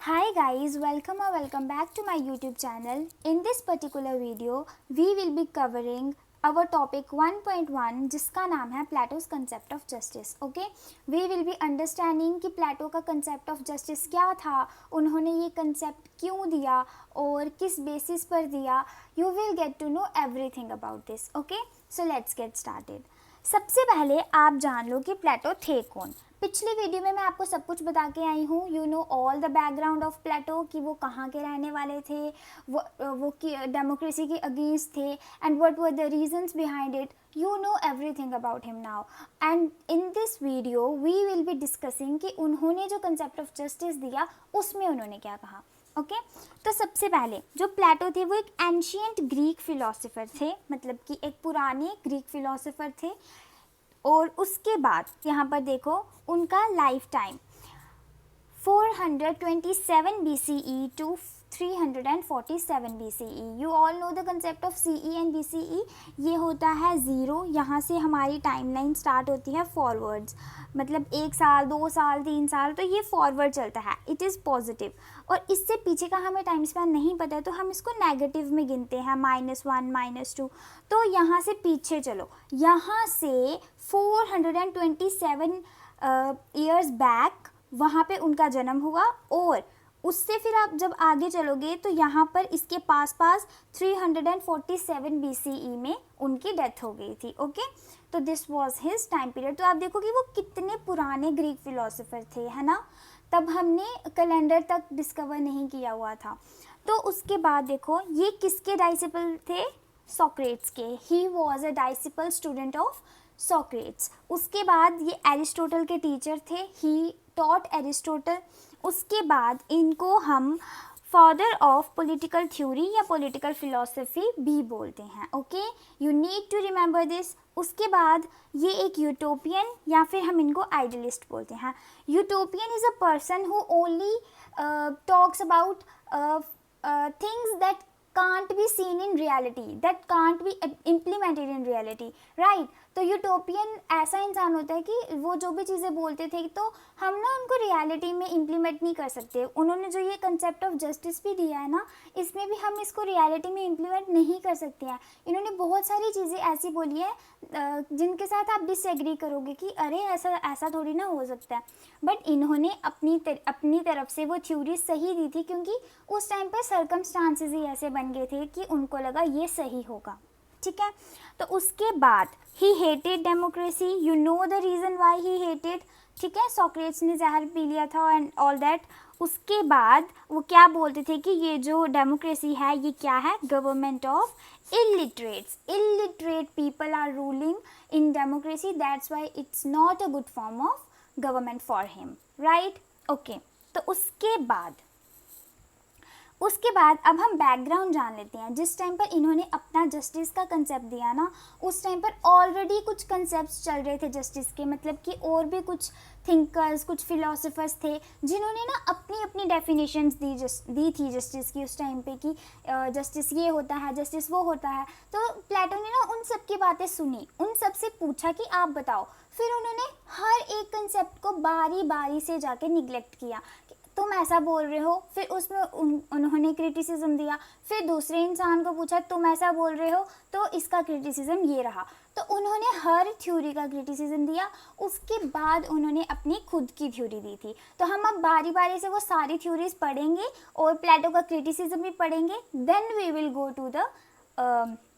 Hi guys, welcome or welcome back to my YouTube channel. In this particular video, we will be covering our topic 1.1 जिसका नाम है Plato's concept of justice. Okay, we will be understanding कि प्लेटो का concept of justice क्या था, उन्होंने ये concept क्यों दिया और किस basis पर दिया. You will get to know everything about this. Okay, so let's get started. सबसे पहले आप जान लो कि प्लेटो थे कौन. पिछले वीडियो में मैं आपको सब कुछ बता के आई हूँ. You know all the background of Plato कि वो कहाँ के रहने वाले थे, वो डेमोक्रेसी के अगेंस्ट थे and what were the reasons behind it. You know everything about him now and in this video we will be discussing कि उन्होंने जो कंसेप्ट ऑफ जस्टिस दिया उसमें उन्होंने क्या कहा. ओके तो सबसे पहले जो प्लेटो थे वो एक एंशियंट ग्रीक फिलोसोफर थे, मतलब कि एक पुराने ग्रीक फिलोसोफर थे. और उसके बाद यहाँ पर देखो उनका life time 427 BCE to 347 BCE. You all know the concept of CE and BCE. ये होता है ज़ीरो, यहाँ से हमारी टाइमलाइन स्टार्ट होती है फॉरवर्ड्स, मतलब 1 साल 2 साल 3 साल, तो ये फॉरवर्ड चलता है. It is positive. और इससे पीछे का हमें टाइम स्पैन नहीं पता है तो हम इसको नेगेटिव में गिनते हैं, -1 -2. तो यहाँ से पीछे चलो, यहाँ से 427 ईयर्स बैक वहाँ पे उनका जन्म हुआ. और उससे फिर आप जब आगे चलोगे तो यहाँ पर इसके पास 347 BCE में उनकी डेथ हो गई थी. ओके तो this was his time period. तो आप देखो कि वो कितने पुराने ग्रीक फिलोसोफर थे, है ना. तब हमने कैलेंडर तक डिस्कवर नहीं किया हुआ था. तो उसके बाद देखो ये किसके डाइसिपल थे, सोक्रेट्स के. He was a disciple student of Socrates. उसके बाद ये एरिस्टोटल के टीचर थे. He taught Aristotle. उसके बाद इनको हम फादर ऑफ पॉलिटिकल थ्योरी या पॉलिटिकल फिलोसफी भी बोलते हैं. Okay you need to remember this. उसके बाद ये एक यूटोपियन या फिर हम इनको आइडियलिस्ट बोलते हैं. Utopian is a person who only talks about things that can't be seen in reality, that can't be implemented in reality, right. तो यूटोपियन ऐसा इंसान होता है कि वो जो भी चीज़ें बोलते थे तो हम ना उनको रियलिटी में इम्प्लीमेंट नहीं कर सकते. उन्होंने जो ये कंसेप्ट ऑफ जस्टिस भी दिया है ना, इसमें भी हम इसको रियलिटी में इम्प्लीमेंट नहीं कर सकते हैं. इन्होंने बहुत सारी चीज़ें ऐसी बोली है जिनके साथ आप डिसएग्री करोगे कि अरे ऐसा थोड़ी ना हो सकता है. बट इन्होंने अपनी तरफ से वो थ्योरी सही दी थी, क्योंकि उस टाइम पर सर्कमस्टांसेस ही ऐसे बन गए थे कि उनको लगा ये सही होगा. ठीक है. तो उसके बाद he hated democracy. You know the reason why he hated. ठीक है, सोक्रेट्स ने जहर पी लिया था एंड ऑल दैट. उसके बाद वो क्या बोलते थे कि ये जो डेमोक्रेसी है ये क्या है, government of illiterates. Illiterate people are ruling in democracy, that's why it's not a good form of government for him, right. Okay तो उसके बाद अब हम बैकग्राउंड जान लेते हैं. जिस टाइम पर इन्होंने अपना जस्टिस का कंसेप्ट दिया ना, उस टाइम पर ऑलरेडी कुछ कंसेप्ट्स चल रहे थे जस्टिस के, मतलब कि और भी कुछ थिंकर्स, कुछ फिलोसोफर्स थे जिन्होंने ना अपनी अपनी डेफिनेशंस दी थी जस्टिस की उस टाइम पे कि जस्टिस ये होता है, जस्टिस वो होता है. तो प्लेटो ने ना उन सब की बातें सुनी, उन सब से पूछा कि आप बताओ. फिर उन्होंने हर एक कंसेप्ट को बारी बारी से जाके निगलेक्ट किया. तुम ऐसा बोल रहे हो, फिर उसमें उन्होंने क्रिटिसिज्म दिया. फिर दूसरे इंसान को पूछा तुम ऐसा बोल रहे हो, तो इसका क्रिटिसिज्म ये रहा. तो उन्होंने हर थ्योरी का क्रिटिसिज्म दिया. उसके बाद उन्होंने अपनी खुद की थ्योरी दी थी. तो हम अब बारी बारी से वो सारी थ्योरीज पढ़ेंगे और प्लेटो का क्रिटिसिज्म भी पढ़ेंगे. Then we will go to the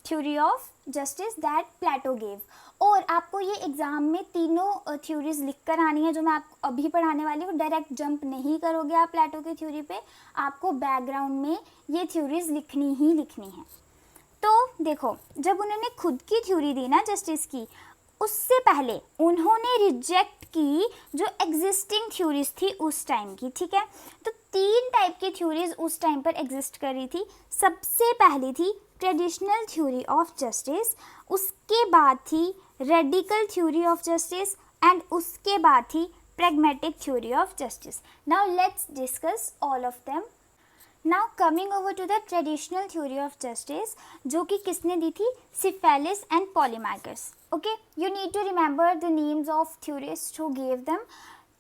theory of justice that Plato gave. और आपको ये एग्ज़ाम में तीनों थ्योरीज लिख कर आनी है जो मैं आपको अभी पढ़ाने वाली हूँ. डायरेक्ट जंप नहीं करोगे आप प्लेटो की थ्योरी पे, आपको बैकग्राउंड में ये थ्योरीज लिखनी ही लिखनी है. तो देखो जब उन्होंने खुद की थ्योरी दी ना जस्टिस की, उससे पहले उन्होंने रिजेक्ट की जो एग्जिस्टिंग थ्योरीज थी उस टाइम की. ठीक है, तो 3 टाइप की थ्योरीज उस टाइम पर एग्जिस्ट कर रही थी. सबसे पहली थी ट्रेडिशनल थ्योरी ऑफ जस्टिस, उसके बाद थी radical theory of justice and उसके बाद थी pragmatic theory of justice. Now let's discuss all of them. Now coming over to the traditional theory of justice, जो कि किसने दी थी, Cephalus and Polemarchus. Okay you need to remember the names of theorist who gave them.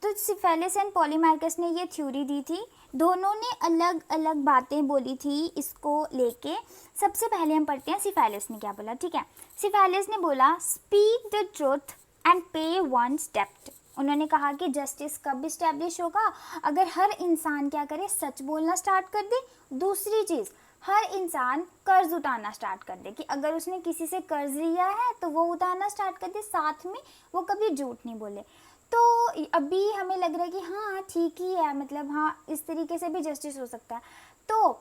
तो Cephalus and Polemarchus ने ये theory दी थी दोनों ने अलग अलग बातें बोली थी इसको लेके। सबसे पहले हम पढ़ते हैं सिफालिस ने क्या बोला, ठीक है। सिफालिस ने बोला स्पीक द ट्रुथ एंड पे वंस डेब्ट। उन्होंने कहा कि जस्टिस कब इस्टेब्लिश होगा, अगर हर इंसान क्या करे, सच बोलना स्टार्ट कर दे। दूसरी चीज़, हर इंसान कर्ज उठाना स्टार्ट कर दे, कि अगर उसने किसी से कर्ज लिया है तो वो उतारना स्टार्ट कर दे, साथ में वो कभी झूठ नहीं बोले। तो अभी हमें लग रहा है कि हाँ ठीक ही है, मतलब हाँ इस तरीके से भी जस्टिस हो सकता है। तो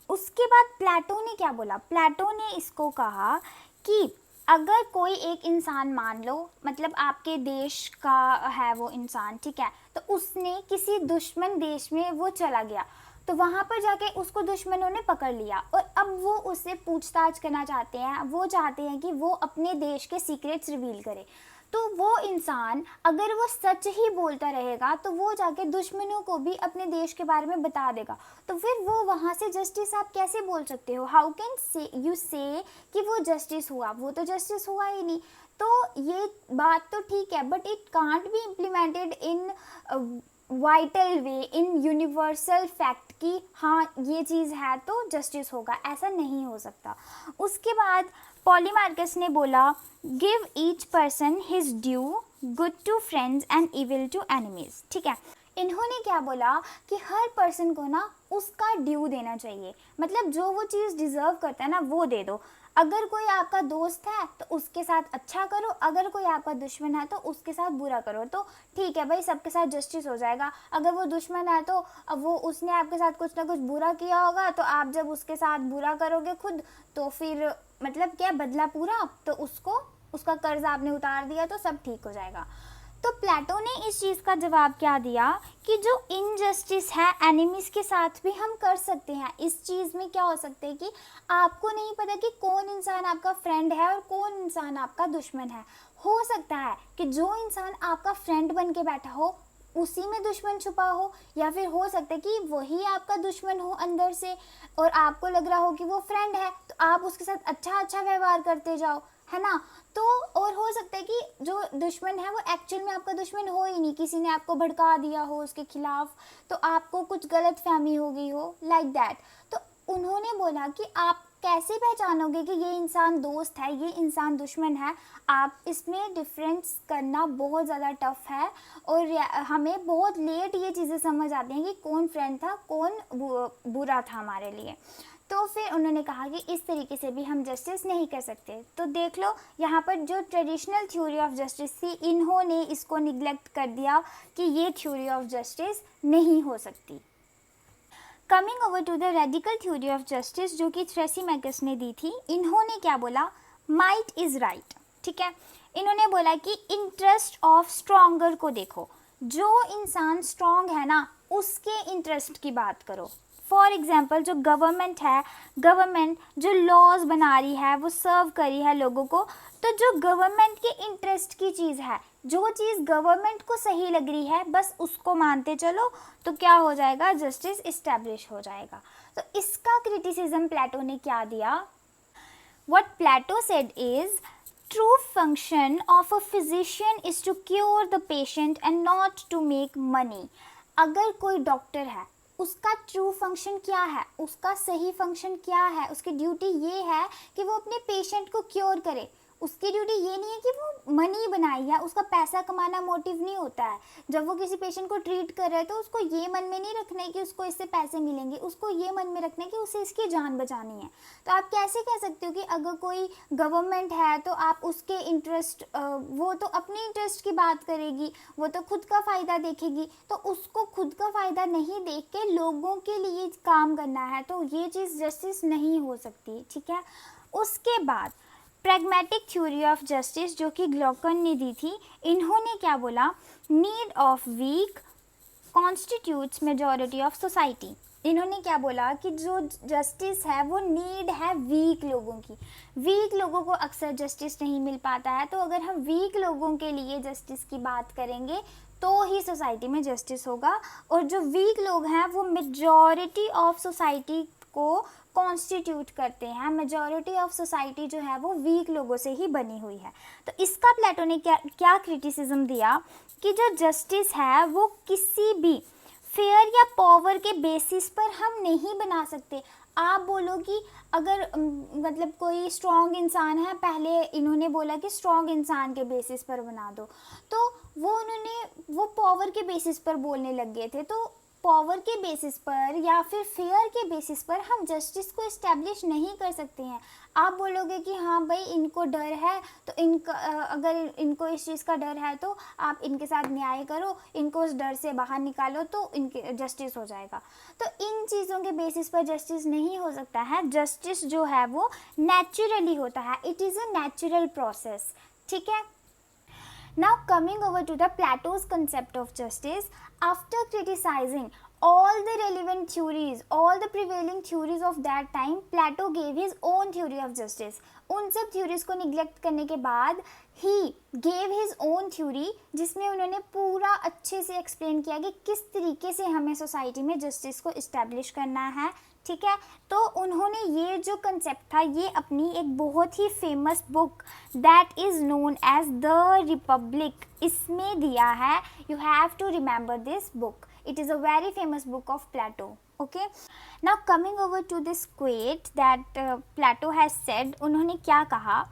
उसके बाद प्लेटो ने क्या बोला, प्लेटो ने इसको कहा कि अगर कोई एक इंसान, मान लो मतलब आपके देश का है वो इंसान, ठीक है, तो उसने किसी दुश्मन देश में वो चला गया, तो वहाँ पर जाके उसको दुश्मनों ने पकड़ लिया और अब वो उससे पूछताछ करना चाहते हैं, वो चाहते हैं कि वो अपने देश के सीक्रेट्स रिवील करे। तो वो इंसान अगर वो सच ही बोलता रहेगा तो वो जाके दुश्मनों को भी अपने देश के बारे में बता देगा, तो फिर वो वहाँ से जस्टिस आप कैसे बोल सकते हो, हाउ कैन से यू से कि वो जस्टिस हुआ, वो तो जस्टिस हुआ ही नहीं। तो ये बात तो ठीक है, but it can't be implemented in vital way, in universal fact कि हाँ ये चीज़ है तो जस्टिस होगा, ऐसा नहीं हो सकता। उसके बाद पॉलीमार्कस ने बोला give each person his due, good to friends and evil to enemies, ठीक है। इन्होंने क्या बोला कि हर पर्सन को ना उसका ड्यू देना चाहिए, मतलब जो वो चीज़ डिज़र्व करता है ना वो दे दो। अगर कोई आपका दोस्त है तो उसके साथ अच्छा करो, अगर कोई आपका दुश्मन है तो उसके साथ बुरा करो, तो ठीक है भाई, सबके साथ जस्टिस हो जाएगा। अगर वो दुश्मन है तो अब वो उसने आपके साथ कुछ ना कुछ बुरा किया होगा, तो आप जब उसके साथ बुरा करोगे खुद, तो फिर मतलब क्या बदला पूरा, तो उसको उसका कर्ज आपने उतार दिया तो सब ठीक हो जाएगा। तो प्लेटो ने इस चीज़ का जवाब क्या दिया कि जो इनजस्टिस है एनिमीज के साथ भी हम कर सकते हैं। इस चीज़ में क्या हो सकता है कि आपको नहीं पता कि कौन इंसान आपका फ्रेंड है और कौन इंसान आपका दुश्मन है। हो सकता है कि जो इंसान आपका फ्रेंड बन के बैठा हो उसी में दुश्मन छुपा हो, या फिर हो सकता है कि वही आपका दुश्मन हो अंदर से और आपको लग रहा हो कि वो फ्रेंड है, तो आप उसके साथ अच्छा अच्छा व्यवहार करते जाओ, है ना। तो और हो सकता है कि जो दुश्मन है वो एक्चुअल में आपका दुश्मन हो ही नहीं, किसी ने आपको भड़का दिया हो उसके खिलाफ, तो आपको कुछ गलत फहमी हो गई हो, लाइक दैट। तो उन्होंने बोला कि आप कैसे पहचानोगे कि ये इंसान दोस्त है, ये इंसान दुश्मन है। आप इसमें डिफरेंस करना बहुत ज़्यादा टफ है और हमें बहुत लेट ये चीज़ें समझ आती हैं कि कौन फ्रेंड था कौन बुरा था हमारे लिए। तो फिर उन्होंने कहा कि इस तरीके से भी हम जस्टिस नहीं कर सकते। तो देख लो यहाँ पर जो ट्रेडिशनल थ्योरी ऑफ जस्टिस थी, इन्होंने इसको निगलेक्ट कर दिया कि ये थ्योरी ऑफ जस्टिस नहीं हो सकती। Coming over to the radical theory of justice जो कि थ्रेसिमैकस ने दी थी, इन्होंने क्या बोला, माइट इज़ राइट, ठीक है। इन्होंने बोला कि इंटरेस्ट ऑफ स्ट्रॉन्गर को देखो, जो इंसान स्ट्रॉन्ग है ना उसके इंटरेस्ट की बात करो। फॉर एग्जाम्पल जो गवर्नमेंट है, गवर्नमेंट जो लॉज बना रही है वो सर्व करी है लोगों को, तो जो गवर्नमेंट के इंटरेस्ट की चीज़ है, जो चीज़ गवर्नमेंट को सही लग रही है बस उसको मानते चलो, तो क्या हो जाएगा, जस्टिस इस्टेब्लिश हो जाएगा। तो इसका क्रिटिसिज्म प्लेटो ने क्या दिया, what Plato said is true function of a physician is to cure the patient and not to make money. अगर कोई डॉक्टर है उसका ट्रू फंक्शन क्या है, उसका सही फंक्शन क्या है, उसकी ड्यूटी ये है कि वो अपने पेशेंट को क्योर करे। उसकी ड्यूटी ये नहीं है कि वो मनी बनाई है, उसका पैसा कमाना मोटिव नहीं होता है। जब वो किसी पेशेंट को ट्रीट कर रहे हैं तो उसको ये मन में नहीं रखना है कि उसको इससे पैसे मिलेंगे, उसको ये मन में रखना है कि उसे इसकी जान बचानी है। तो आप कैसे कह सकते हो कि अगर कोई गवर्नमेंट है तो आप उसके इंटरेस्ट, वो तो अपने इंटरेस्ट की बात करेगी, वो तो खुद का फ़ायदा देखेगी, तो उसको खुद का फ़ायदा नहीं देख के लोगों के लिए काम करना है, तो ये चीज़ जस्टिस नहीं हो सकती, ठीक है। उसके बाद प्रैग्मेटिक थ्योरी ऑफ जस्टिस जो कि ग्लॉकन ने दी थी, इन्होंने क्या बोला, need of weak constitutes majority of society. इन्होंने क्या बोला कि जो जस्टिस है वो नीड है वीक लोगों की, वीक लोगों को अक्सर जस्टिस नहीं मिल पाता है, तो अगर हम वीक लोगों के लिए जस्टिस की बात करेंगे तो ही सोसाइटी में जस्टिस होगा। और जो वीक लोग हैं वो मेजॉरिटी ऑफ सोसाइटी को कॉन्स्टिट्यूट करते हैं, मेजॉरिटी ऑफ सोसाइटी जो है वो वीक लोगों से ही बनी हुई है। तो इसका प्लेटो ने क्या क्रिटिसिज्म दिया कि जो जस्टिस है वो किसी भी फेयर या पावर के बेसिस पर हम नहीं बना सकते। आप बोलो कि अगर मतलब कोई स्ट्रॉन्ग इंसान है, पहले इन्होंने बोला कि स्ट्रॉन्ग इंसान के बेसिस पर बना दो, तो वो पावर के बेसिस पर बोलने लग गए थे। तो पावर के बेसिस पर या फिर फेयर के बेसिस पर हम जस्टिस को इस्टेब्लिश नहीं कर सकते हैं। आप बोलोगे कि हाँ भाई इनको डर है, तो अगर इनको इस चीज़ का डर है तो आप इनके साथ न्याय करो, इनको उस डर से बाहर निकालो तो इनके जस्टिस हो जाएगा। तो इन चीज़ों के बेसिस पर जस्टिस नहीं हो सकता है। जस्टिस जो है वो नेचुरली होता है, it is a natural process. ठीक है। Now coming over to the Plato's concept of justice, after criticizing all the relevant theories, all the prevailing theories of that time, Plato gave his own theory of justice. उन सब theories को neglect करने के बाद he gave his own theory, जिसमें उन्होंने पूरा अच्छे से explain किया कि किस तरीके से हमें society में justice को establish करना है। ठीक है। तो उन्होंने ये जो कंसेप्ट था ये अपनी एक बहुत ही famous book that is known as the Republic इसमें दिया है। You have to remember this book, it is a very famous book of Plato. Okay, now coming over to this quote that Plato has said. उन्होंने क्या कहा?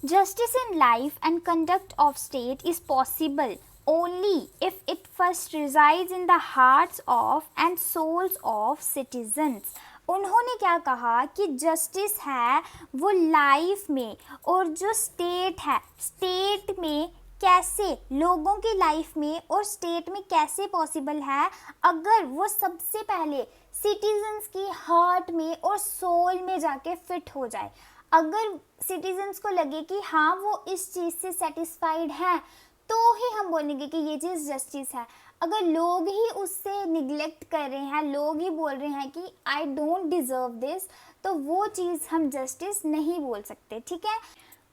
Justice in life and conduct of state is possible only if it first resides in the hearts of and souls of citizens। उन्होंने क्या कहा कि justice है वो life में, और जो स्टेट है, स्टेट में कैसे, लोगों की लाइफ में और स्टेट में कैसे पॉसिबल है, अगर वो सबसे पहले सिटीजन्स की हार्ट में और सोल में जाके फिट हो जाए। अगर सिटीजन्स को लगे कि हाँ वो इस चीज़ से सेटिस्फाइड हैं, तो ही हम बोलेंगे कि ये चीज़ जस्टिस है। अगर लोग ही उससे निगलेक्ट कर रहे हैं, लोग ही बोल रहे हैं कि आई डोंट डिज़र्व दिस, तो वो चीज़ हम जस्टिस नहीं बोल सकते। ठीक है।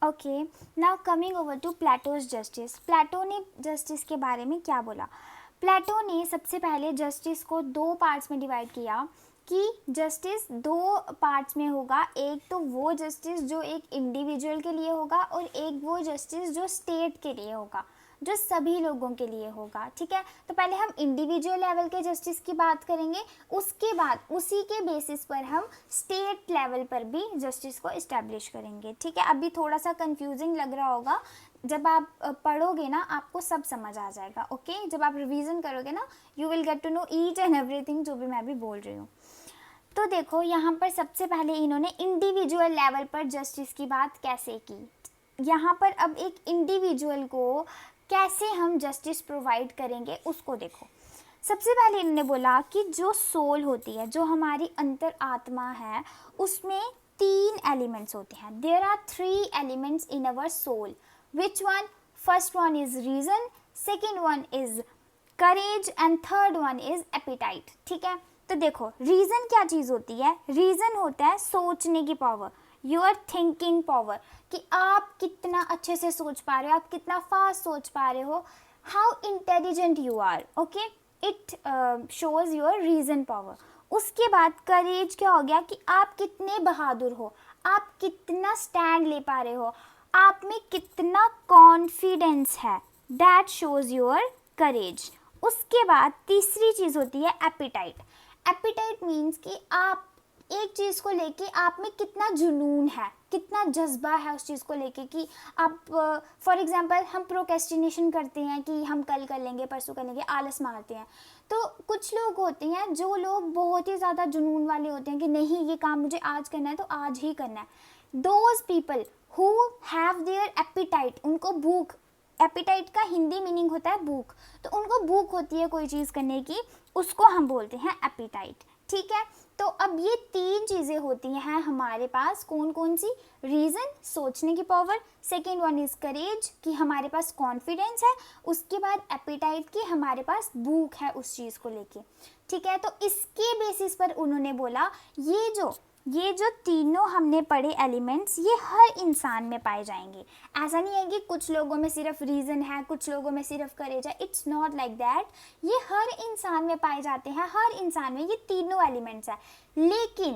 Okay, now coming over to Plato's justice. Plato ने जस्टिस के बारे में क्या बोला? प्लेटो ने सबसे पहले जस्टिस को दो पार्ट्स में डिवाइड किया कि जस्टिस दो पार्ट्स में होगा। एक तो वो जस्टिस जो एक इंडिविजुअल के लिए होगा, और एक वो जस्टिस जो स्टेट के लिए होगा, जो सभी लोगों के लिए होगा। ठीक है। तो पहले हम इंडिविजुअल लेवल के जस्टिस की बात करेंगे, उसके बाद उसी के बेसिस पर हम स्टेट लेवल पर भी जस्टिस को इस्टेब्लिश करेंगे। ठीक है। अभी थोड़ा सा कंफ्यूजिंग लग रहा होगा, जब आप पढ़ोगे ना आपको सब समझ आ जाएगा। ओके, जब आप रिवीजन करोगे ना you will get to know each and everything जो भी मैं भी बोल रही हूँ। तो देखो यहाँ पर सबसे पहले इन्होंने इंडिविजुअल लेवल पर जस्टिस की बात कैसे की। यहाँ पर अब एक इंडिविजुअल को कैसे हम जस्टिस प्रोवाइड करेंगे उसको देखो। सबसे पहले इन्होंने बोला कि जो सोल होती है, जो हमारी अंतर आत्मा है, उसमें 3 एलिमेंट्स होते हैं। There are 3 elements in our soul. Which one? First one is reason, second one is courage and third one is appetite. ठीक है। तो देखो रीज़न क्या चीज़ होती है? रीज़न होता है सोचने की पावर, योर थिंकिंग पावर, कि आप कितना अच्छे से सोच पा रहे हो, आप कितना फास्ट सोच पा रहे हो, how intelligent you are. Okay, it shows your reason power. उसके बाद करेज क्या हो गया कि आप कितने बहादुर हो, आप कितना स्टैंड ले पा रहे हो, आप में कितना कॉन्फिडेंस है, दैट शोज योर करेज। उसके बाद तीसरी चीज़ होती है एपिटाइट। एपिटाइट मीन्स कि आप एक चीज़ को लेके आप में कितना जुनून है, कितना जज्बा है उस चीज़ को लेके, कि आप फॉर एग्जांपल हम प्रोक्रेस्टिनेशन करते हैं कि हम कल कर लेंगे, परसों कर लेंगे, आलस मारते हैं। तो कुछ लोग होते हैं जो लोग बहुत ही ज़्यादा जुनून वाले होते हैं कि नहीं ये काम मुझे आज करना है तो आज ही करना है। Those people who have their appetite, उनको भूख, एपिटाइट का हिंदी मीनिंग होता है भूख, तो उनको भूख होती है कोई चीज़ करने की, उसको हम बोलते हैं एपिटाइट। ठीक है। तो अब ये 3 चीज़ें होती हैं हमारे पास, कौन कौन सी? रीज़न, सोचने की पावर, सेकेंड वन इज़ करेज कि हमारे पास कॉन्फिडेंस है, उसके बाद एपिटाइट कि हमारे पास भूख है उस चीज़ को लेके। ठीक है। तो इसके बेसिस पर उन्होंने बोला ये जो तीनों हमने पढ़े एलिमेंट्स ये हर इंसान में पाए जाएंगे। ऐसा नहीं है कि कुछ लोगों में सिर्फ रीज़न है, कुछ लोगों में सिर्फ करेज है, इट्स नॉट लाइक दैट। ये हर इंसान में पाए जाते हैं, हर इंसान में ये तीनों एलिमेंट्स हैं। लेकिन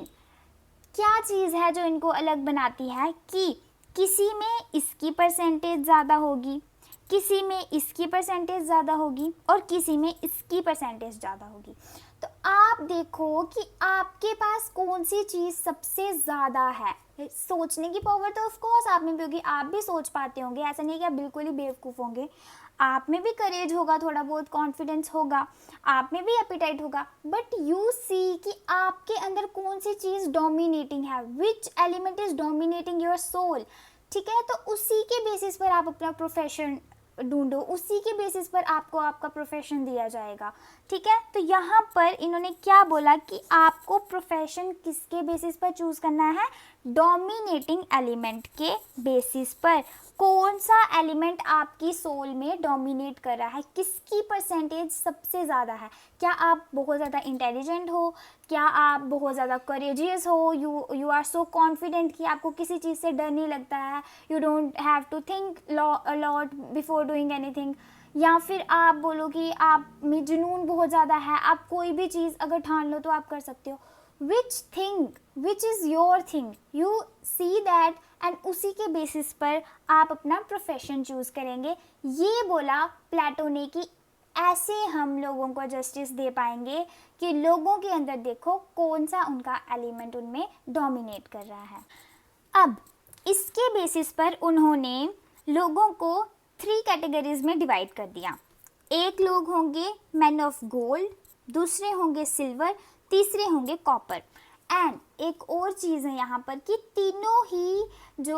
क्या चीज़ है जो इनको अलग बनाती है कि किसी में इसकी परसेंटेज ज़्यादा होगी, किसी में इसकी परसेंटेज ज़्यादा होगी और किसी में इसकी परसेंटेज ज़्यादा होगी। तो आप देखो कि आपके पास कौन सी चीज़ सबसे ज़्यादा है। सोचने की पावर तो ऑफ कोर्स आप में भी होगी, आप भी सोच पाते होंगे, ऐसा नहीं कि आप बिल्कुल ही बेवकूफ़ होंगे। आप में भी करेज होगा, थोड़ा बहुत कॉन्फिडेंस होगा, आप में भी एपिटाइट होगा, बट यू सी कि आपके अंदर कौन सी चीज़ डोमिनेटिंग है, which element is dominating your soul. ठीक है, तो उसी के बेसिस पर आप अपना प्रोफेशन ढूंढो, उसी के बेसिस पर आपको आपका प्रोफेशन दिया जाएगा। ठीक है, तो यहाँ पर इन्होंने क्या बोला कि आपको प्रोफेशन किसके बेसिस पर चूज़ करना है, डोमिनेटिंग एलिमेंट के बेसिस पर। कौन सा एलिमेंट आपकी सोल में डोमिनेट कर रहा है, किसकी परसेंटेज सबसे ज़्यादा है। क्या आप बहुत ज़्यादा इंटेलिजेंट हो, क्या आप बहुत ज़्यादा करेजियस हो, यू आर सो कॉन्फिडेंट कि आपको किसी चीज़ से डर नहीं लगता है, you don't have to think lot before doing anything. या फिर आप बोलो कि आप में जुनून बहुत ज़्यादा है, आप कोई भी चीज़ अगर ठान लो तो आप कर सकते हो। Which thing, which is your thing, you see that, and उसी के बेसिस पर आप अपना प्रोफेशन चूज़ करेंगे। ये बोला प्लेटो ने कि ऐसे हम लोगों को जस्टिस दे पाएंगे कि लोगों के अंदर देखो कौन सा उनका एलिमेंट उनमें डोमिनेट कर रहा है। अब इसके बेसिस पर उन्होंने लोगों को 3 कैटेगरीज में डिवाइड कर दिया। एक लोग होंगे मैन ऑफ गोल्ड, दूसरे होंगे सिल्वर, तीसरे होंगे कॉपर। एंड एक और चीज़ है यहाँ पर कि तीनों ही जो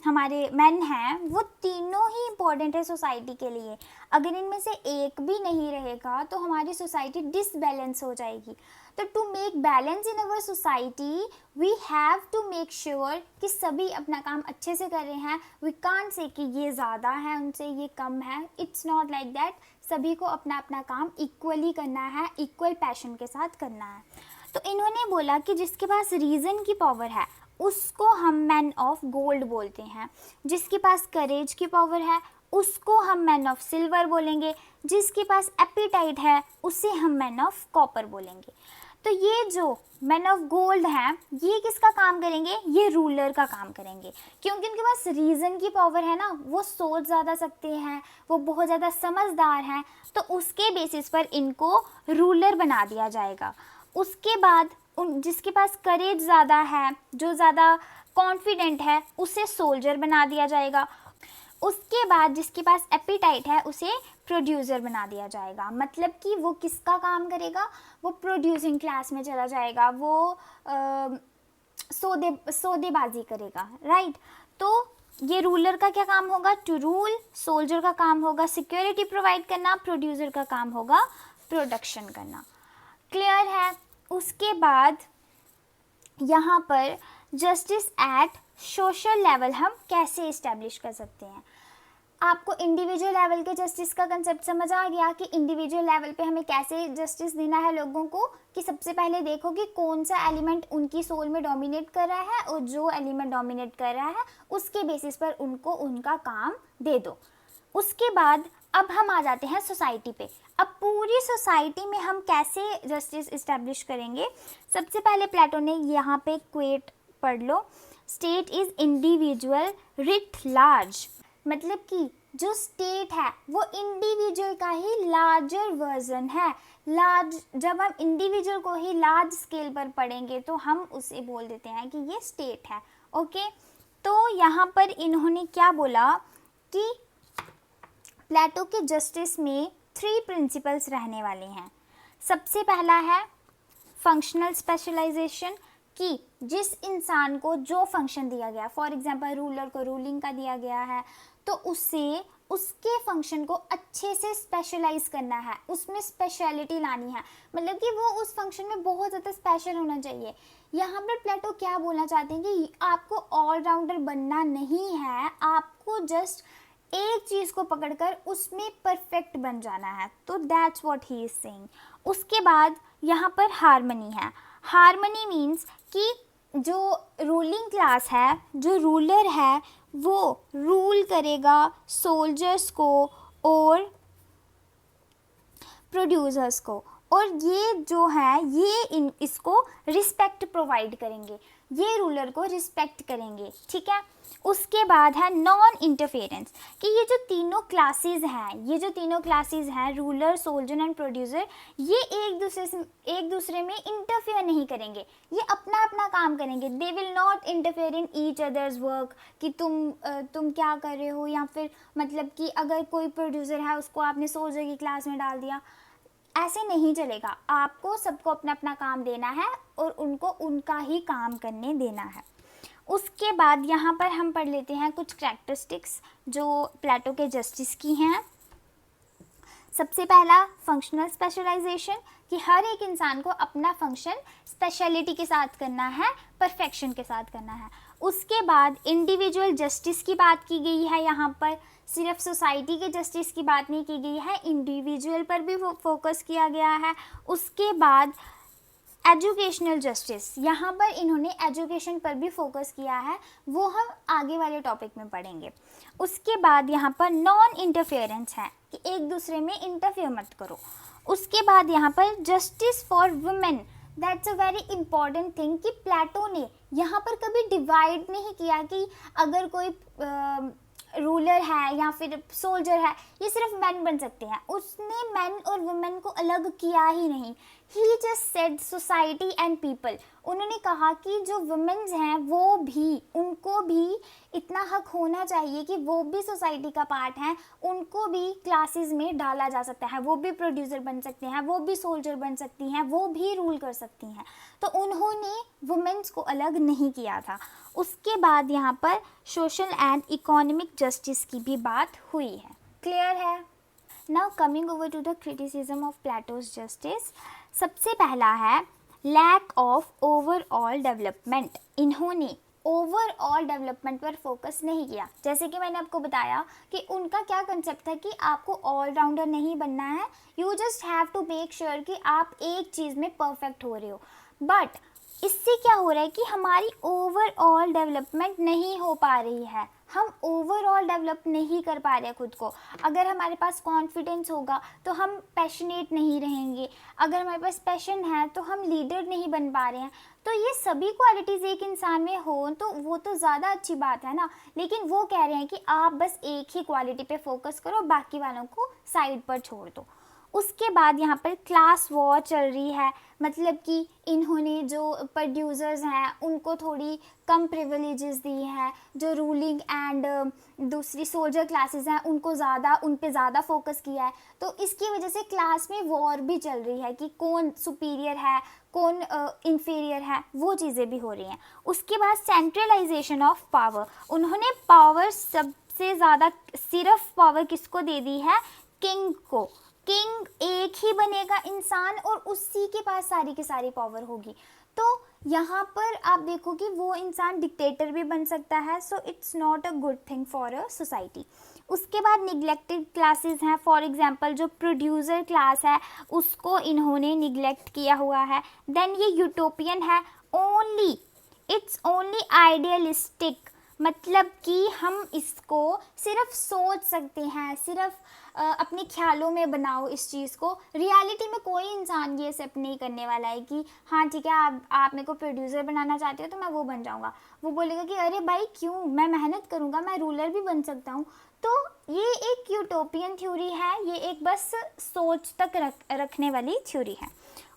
हमारे मैन हैं वो तीनों ही इम्पोर्टेंट है सोसाइटी के लिए। अगर इनमें से एक भी नहीं रहेगा तो हमारी सोसाइटी डिसबैलेंस हो जाएगी। तो to make balance in our society we have to make sure कि सभी अपना काम अच्छे से कर रहे हैं। वी कांट से कि ये ज़्यादा है उनसे, ये कम है। It's not like that. सभी को अपना अपना काम इक्वली करना है, इक्वल पैशन के साथ करना है। तो इन्होंने बोला कि जिसके पास रीज़न की पावर है उसको हम मैन ऑफ गोल्ड बोलते हैं, जिसके पास करेज की पावर है उसको हम मैन ऑफ सिल्वर बोलेंगे, जिसके पास एपिटाइट है उसे हम मैन ऑफ कॉपर बोलेंगे। तो ये जो मैन ऑफ गोल्ड हैं ये किसका काम करेंगे, ये रूलर का काम करेंगे, क्योंकि उनके पास रीज़न की पावर है ना, वो सोच ज़्यादा सकते हैं, वो बहुत ज़्यादा समझदार हैं, तो उसके बेसिस पर इनको रूलर बना दिया जाएगा। उसके बाद जिसके पास करेज ज़्यादा है, जो ज़्यादा कॉन्फिडेंट है, उसे सोल्जर बना दिया जाएगा। उसके बाद जिसके पास एपिटाइट है उसे प्रोड्यूसर बना दिया जाएगा। मतलब कि वो किसका काम करेगा, वो प्रोड्यूसिंग क्लास में चला जाएगा, वो सौदेबाजी करेगा, राइट। तो ये रूलर का क्या काम होगा, टू रूल। सोल्जर का काम होगा सिक्योरिटी प्रोवाइड करना, प्रोड्यूसर का काम होगा प्रोडक्शन करना। क्लियर है। उसके बाद यहाँ पर जस्टिस एट सोशल लेवल हम कैसे इस्टेब्लिश कर सकते हैं। आपको इंडिविजुअल लेवल के जस्टिस का कंसेप्ट समझ आ गया कि इंडिविजुअल लेवल पे हमें कैसे जस्टिस देना है लोगों को, कि सबसे पहले देखो कि कौन सा एलिमेंट उनकी सोल में डोमिनेट कर रहा है और जो एलिमेंट डोमिनेट कर रहा है उसके बेसिस पर उनको उनका काम दे दो। उसके बाद अब हम आ जाते हैं सोसाइटी पे। अब पूरी सोसाइटी में हम कैसे जस्टिस इस्टेब्लिश करेंगे। सबसे पहले प्लेटो ने यहाँ पे क्वेट पढ़ लो, state is individual writ large. मतलब कि जो स्टेट है वो इंडिविजुअल का ही लार्जर वर्जन है। लार्ज, जब हम इंडिविजुअल को ही लार्ज स्केल पर पढ़ेंगे तो हम उसे बोल देते हैं कि ये स्टेट है। ओके, तो यहाँ पर इन्होंने क्या बोला कि प्लेटो के जस्टिस में 3 प्रिंसिपल्स रहने वाले हैं। सबसे पहला है फंक्शनल स्पेशलाइजेशन, कि जिस इंसान को जो फंक्शन दिया गया, फॉर एग्जांपल रूलर को रूलिंग का दिया गया है तो उससे उसके फंक्शन को अच्छे से स्पेशलाइज करना है, उसमें स्पेशलिटी लानी है, मतलब कि वो उस फंक्शन में बहुत ज़्यादा स्पेशल होना चाहिए। यहाँ पर प्लेटो क्या बोलना चाहते हैं कि आपको ऑलराउंडर बनना नहीं है, आपको जस्ट एक चीज़ को पकड़कर उसमें परफेक्ट बन जाना है। तो that's what he is saying. उसके बाद यहाँ पर हार्मनी है। हार्मनी मीन्स कि जो रूलिंग क्लास है, जो रूलर है, वो रूल करेगा सोल्जर्स को और प्रोड्यूसर्स को। और ये जो है ये इसको रिस्पेक्ट प्रोवाइड करेंगे, ये रूलर को रिस्पेक्ट करेंगे, ठीक है। उसके बाद है नॉन इंटरफेरेंस, कि ये जो तीनों क्लासेस हैं रूलर, सोल्जर एंड प्रोड्यूसर, ये एक दूसरे में इंटरफेयर नहीं करेंगे, ये अपना अपना काम करेंगे। They will not interfere in each others work, कि तुम क्या कर रहे हो, या फिर मतलब कि अगर कोई प्रोड्यूसर है उसको आपने सोल्जर की क्लास में डाल दिया, ऐसे नहीं चलेगा। आपको सबको अपना अपना काम देना है और उनको उनका ही काम करने देना है। उसके बाद यहाँ पर हम पढ़ लेते हैं कुछ कैरेक्टरिस्टिक्स जो प्लेटो के जस्टिस की हैं। सबसे पहला फंक्शनल स्पेशलाइजेशन, कि हर एक इंसान को अपना फंक्शन स्पेशलिटी के साथ करना है, परफेक्शन के साथ करना है। उसके बाद इंडिविजुअल जस्टिस की बात की गई है, यहाँ पर सिर्फ सोसाइटी के जस्टिस की बात नहीं की गई है, इंडिविजुअल पर भी फोकस किया गया है। उसके बाद एजुकेशनल जस्टिस, यहाँ पर इन्होंने एजुकेशन पर भी फोकस किया है, वो हम आगे वाले टॉपिक में पढ़ेंगे। उसके बाद यहाँ पर नॉन इंटरफेरेंस है, कि एक दूसरे में इंटरफेयर मत करो। उसके बाद यहाँ पर justice for women, that's a very important thing, कि प्लेटो ने यहाँ पर कभी डिवाइड नहीं किया कि अगर कोई रूलर है या फिर सोल्जर है ये सिर्फ मैन बन सकते हैं, उसने मैन और वुमेन को अलग किया ही नहीं। He just said society and people, उन्होंने कहा कि जो वुमेन्स हैं वो भी, उनको भी इतना हक होना चाहिए कि वो भी सोसाइटी का पार्ट हैं, उनको भी क्लासेस में डाला जा सकता है, वो भी प्रोड्यूसर बन सकते हैं, वो भी सोल्जर बन सकती हैं, वो भी रूल कर सकती हैं। तो उन्होंने वुमेन्स को अलग नहीं किया था। उसके बाद यहाँ पर सोशल एंड इकोनॉमिक जस्टिस की भी बात हुई है। क्लियर है? Now coming over to the criticism of Plato's justice. सबसे पहला है लैक ऑफ ओवरऑल डेवलपमेंट। इन्होंने ओवरऑल डेवलपमेंट पर फोकस नहीं किया। जैसे कि मैंने आपको बताया कि उनका क्या कंसेप्ट था कि आपको ऑलराउंडर नहीं बनना है, you just have to make sure कि आप एक चीज़ में परफेक्ट हो रहे हो। बट इससे क्या हो रहा है कि हमारी ओवरऑल डेवलपमेंट नहीं हो पा रही है, हम ओवरऑल डेवलप नहीं कर पा रहे खुद को। अगर हमारे पास कॉन्फिडेंस होगा तो हम पैशनेट नहीं रहेंगे, अगर हमारे पास पैशन है तो हम लीडर नहीं बन पा रहे हैं। तो ये सभी क्वालिटीज़ एक इंसान में हो तो वो तो ज़्यादा अच्छी बात है ना, लेकिन वो कह रहे हैं कि आप बस एक ही क्वालिटी पे फोकस करो, बाकी वालों को साइड पर छोड़ दो। उसके बाद यहाँ पर क्लास वॉर चल रही है, मतलब कि इन्होंने जो प्रोड्यूसर्स हैं उनको थोड़ी कम प्रिविलेजेस दी हैं, जो रूलिंग एंड दूसरी सोल्जर क्लासेस हैं उन पे ज़्यादा फोकस किया है। तो इसकी वजह से क्लास में वॉर भी चल रही है कि कौन सुपीरियर है, कौन इन्फीरियर है, वो चीज़ें भी हो रही हैं। उसके बाद सेंट्रलाइजेशन ऑफ पावर, उन्होंने पावर सबसे ज़्यादा सिर्फ पावर किसको दे दी है? किंग को। किंग एक ही बनेगा इंसान और उसी के पास सारी की सारी पावर होगी। तो यहाँ पर आप देखो कि वो इंसान डिक्टेटर भी बन सकता है। So it's not a good thing for a society. उसके बाद निगलेक्टेड क्लासेस हैं, फॉर एग्जांपल जो प्रोड्यूसर क्लास है उसको इन्होंने निगलेक्ट किया हुआ है। देन ये यूटोपियन है, इट्स ओनली आइडियलिस्टिक, मतलब कि हम इसको सिर्फ सोच सकते हैं, सिर्फ अपने ख्यालों में बनाओ इस चीज़ को। रियलिटी में कोई इंसान ये एक्सेप्ट नहीं करने वाला है कि हाँ ठीक है आप मेरे को प्रोड्यूसर बनाना चाहते हो तो मैं वो बन जाऊँगा। वो बोलेगा कि अरे भाई क्यों, मैं मेहनत करूँगा, मैं रूलर भी बन सकता हूँ। तो ये एक यूटोपियन थ्योरी है, ये एक बस सोच तक रखने वाली थ्योरी है।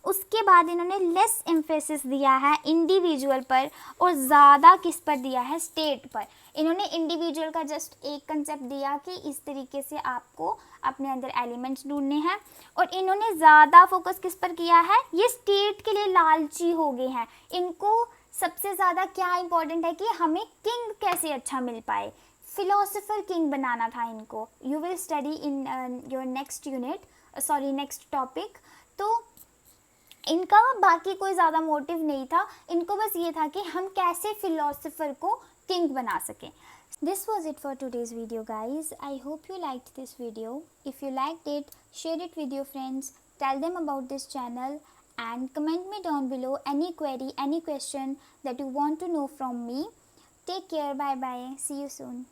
उसके बाद इन्होंने लेस एम्फेसिस दिया है इंडिविजुअल पर और ज़्यादा किस पर दिया है? स्टेट पर। इन्होंने इंडिविजुअल का जस्ट एक कंसेप्ट दिया कि इस तरीके से आपको अपने अंदर एलिमेंट्स ढूंढने हैं, और इन्होंने ज़्यादा फोकस किस पर किया है? ये स्टेट के लिए लालची हो गए हैं। इनको सबसे ज़्यादा क्या इंपॉर्टेंट है कि हमें किंग कैसे अच्छा मिल पाए, फिलोसोफर किंग बनाना था इनको। You will study in your next topic. तो इनका बाकी कोई ज़्यादा मोटिव नहीं था, इनको बस ये था कि हम कैसे फिलोसोफर को किंग बना सकें। This was it for today's video guys. I hope you liked this video. If you liked it, share it with your friends, tell them about this channel and comment me down below any query, any question that you want to know from me. Take care, bye bye, see you soon.